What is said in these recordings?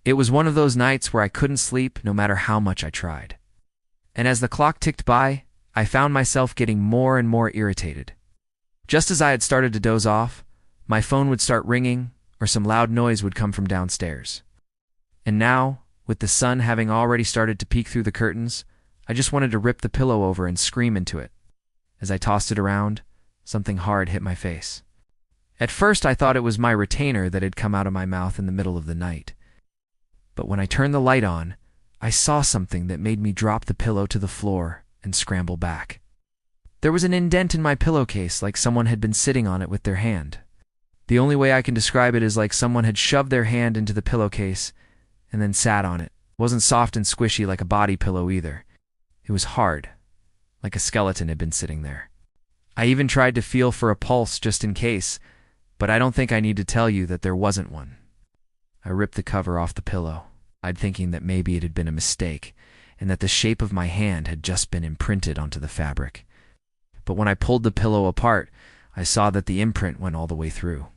It was one of those nights where I couldn't sleep no matter how much I tried. And as the clock ticked by, I found myself getting more and more irritated. Just as I had started to doze off, my phone would start ringing or some loud noise would come from downstairs. And now, with the sun having already started to peek through the curtains, I just wanted to rip the pillow over and scream into it. As I tossed it around, something hard hit my face. At first I thought it was my retainer that had come out of my mouth in the middle of the night. But when I turned the light on, I saw something that made me drop the pillow to the floor and scramble back. There was an indent in my pillowcase, like someone had been sitting on it with their hand. The only way I can describe it is like someone had shoved their hand into the pillowcase and then sat on it. It wasn't soft and squishy like a body pillow either. It was hard, like a skeleton had been sitting there. I even tried to feel for a pulse just in case, but I don't think I need to tell you that there wasn't one. I ripped the cover off the pillow, thinking that maybe it had been a mistake and that the shape of my hand had just been imprinted onto the fabric. But when I pulled the pillow apart, I saw that the imprint went all the way through.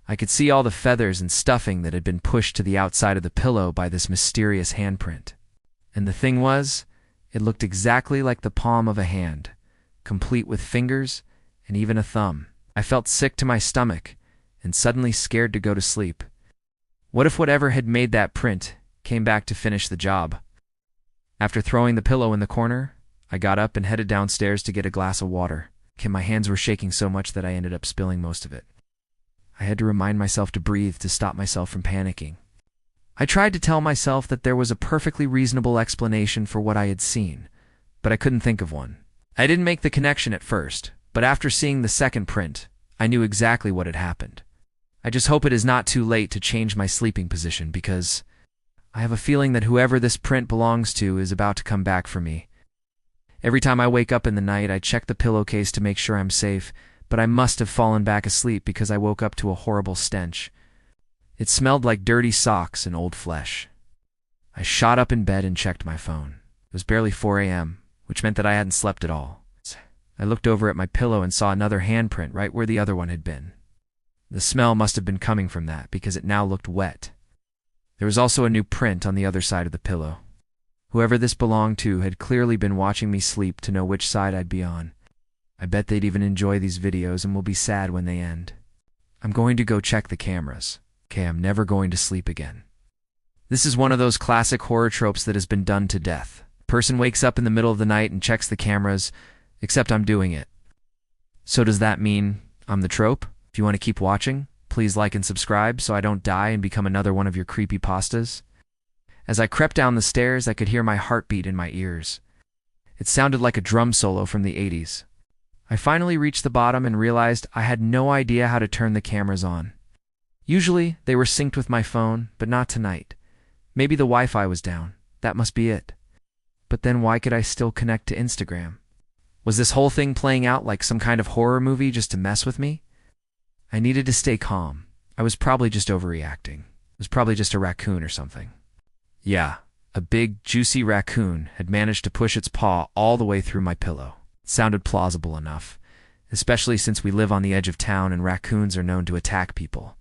I could see all the feathers and stuffing that had been pushed to the outside of the pillow by this mysterious handprint. And the thing was, it looked exactly like the palm of a hand, complete with fingers and even a thumb. I felt sick to my stomach and suddenly scared to go to sleep. What if whatever had made that print came back to finish the job? After throwing the pillow in the corner, I got up and headed downstairs to get a glass of water. My hands were shaking so much that I ended up spilling most of it. I had to remind myself to breathe to stop myself from panicking. I tried to tell myself that there was a perfectly reasonable explanation for what I had seen, but I couldn't think of one. I didn't make the connection at first, but after seeing the second print, I knew exactly what had happened. I just hope it is not too late to change my sleeping position because I have a feeling that whoever this print belongs to is about to come back for me. Every time I wake up in the night, I check the pillowcase to make sure I'm safe, but I must have fallen back asleep because I woke up to a horrible stench. It smelled like dirty socks and old flesh. I shot up in bed and checked my phone. It was barely 4 a.m., which meant that I hadn't slept at all. I looked over at my pillow and saw another handprint right where the other one had been. The smell must have been coming from that because it now looked wet. There was also a new print on the other side of the pillow. Whoever this belonged to had clearly been watching me sleep to know which side I'd be on. I bet they'd even enjoy these videos and will be sad when they end. I'm going to go check the cameras. Okay, I'm never going to sleep again. This is one of those classic horror tropes that has been done to death. A person wakes up in the middle of the night and checks the cameras, except I'm doing it. So does that mean I'm the trope? If you want to keep watching, please like and subscribe so I don't die and become another one of your creepypastas. As I crept down the stairs, I could hear my heartbeat in my ears. It sounded like a drum solo from the 80s. I finally reached the bottom and realized I had no idea how to turn the cameras on. Usually, they were synced with my phone, but not tonight. Maybe the Wi-Fi was down. That must be it. But then why could I still connect to Instagram? Was this whole thing playing out like some kind of horror movie just to mess with me? I needed to stay calm. I was probably just overreacting. It was probably just a raccoon or something. Yeah, a big, juicy raccoon had managed to push its paw all the way through my pillow. It sounded plausible enough, especially since we live on the edge of town and raccoons are known to attack people.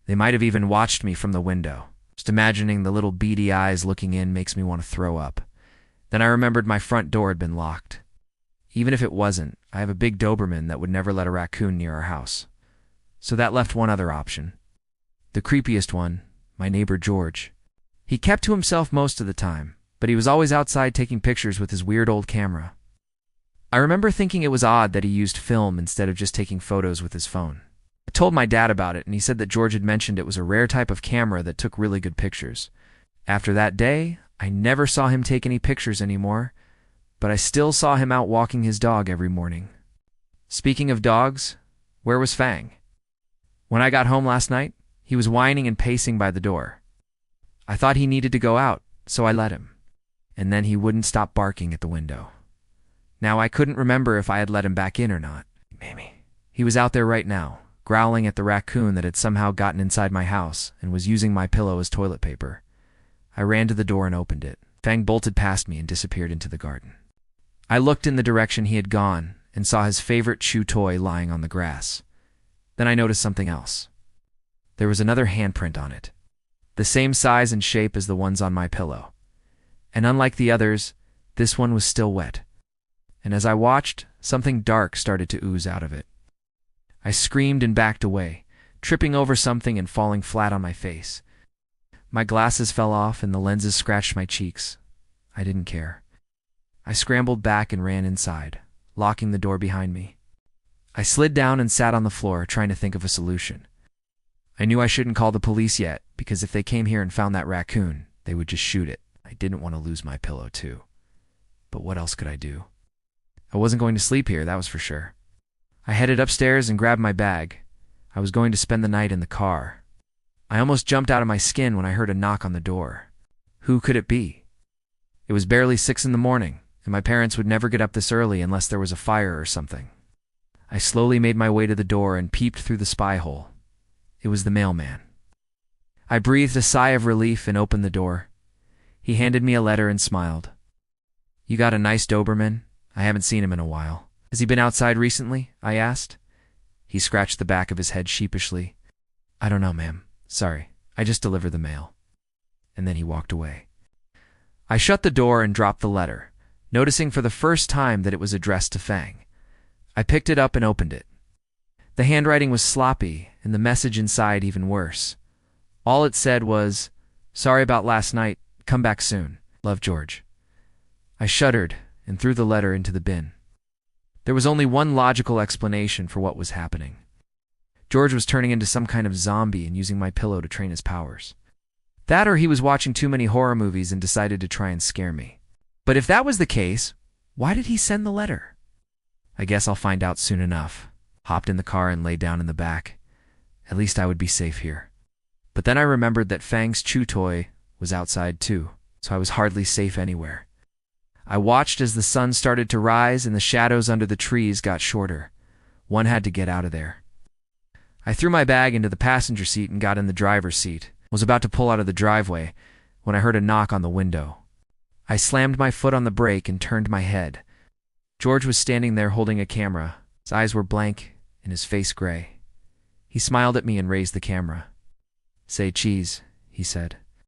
They might have even watched me from the window. Just imagining the little beady eyes looking in makes me want to throw up. Then I remembered my front door had been locked. Even if it wasn't, I have a big Doberman that would never let a raccoon near our house. So that left one other option. The creepiest one, my neighbor George. He kept to himself most of the time, but he was always outside taking pictures with his weird old camera. I remember thinking it was odd that he used film instead of just taking photos with his phone. I told my dad about it, and he said that George had mentioned it was a rare type of camera that took really good pictures. After that day, I never saw him take any pictures anymore, but I still saw him out walking his dog every morning. Speaking of dogs, where was Fang? When I got home last night, he was whining and pacing by the door. I thought he needed to go out, so I let him. And then he wouldn't stop barking at the window. Now I couldn't remember if I had let him back in or not. Maybe. He was out there right now, growling at the raccoon that had somehow gotten inside my house and was using my pillow as toilet paper. I ran to the door and opened it. Fang bolted past me and disappeared into the garden. I looked in the direction he had gone and saw his favorite chew toy lying on the grass. Then I noticed something else. There was another handprint on it. the same size and shape as the ones on my pillow. And unlike the others, this one was still wet. And as I watched, something dark started to ooze out of it. I screamed and backed away, tripping over something and falling flat on my face. My glasses fell off and the lenses scratched my cheeks. I didn't care. I scrambled back and ran inside, locking the door behind me. I slid down and sat on the floor, trying to think of a solution. I knew I shouldn't call the police yet, because if they came here and found that raccoon, they would just shoot it. I didn't want to lose my pillow, too. But what else could I do? I wasn't going to sleep here, that was for sure. I headed upstairs and grabbed my bag. I was going to spend the night in the car. I almost jumped out of my skin when I heard a knock on the door. Who could it be? It was barely 6 in the morning, and my parents would never get up this early unless there was a fire or something. I slowly made my way to the door and peeped through the spy hole. It was the mailman. I breathed a sigh of relief and opened the door. He handed me a letter and smiled. "You got a nice Doberman? I haven't seen him in a while. Has he been outside recently?" I asked. He scratched the back of his head sheepishly. "I don't know, ma'am. Sorry, I just deliver the mail." And then he walked away. I shut the door and dropped the letter, noticing for the first time that it was addressed to Fang. I picked it up and opened it. The handwriting was sloppy, and the message inside even worse. All it said was, "Sorry about last night. Come back soon. Love, George." I shuddered and threw the letter into the bin. There was only one logical explanation for what was happening. George was turning into some kind of zombie and using my pillow to train his powers. That or he was watching too many horror movies and decided to try and scare me. But if that was the case, why did he send the letter? I guess I'll find out soon enough. Hopped in the car and lay down in the back. At least I would be safe here. But then I remembered that Fang's chew toy was outside too, so I was hardly safe anywhere. I watched as the sun started to rise and the shadows under the trees got shorter. One had to get out of there. I threw my bag into the passenger seat and got in the driver's seat. Was about to pull out of the driveway when I heard a knock on the window. I slammed my foot on the brake and turned my head. George was standing there holding a camera. His eyes were blank and his face gray. He smiled at me and raised the camera. "Say cheese," he said.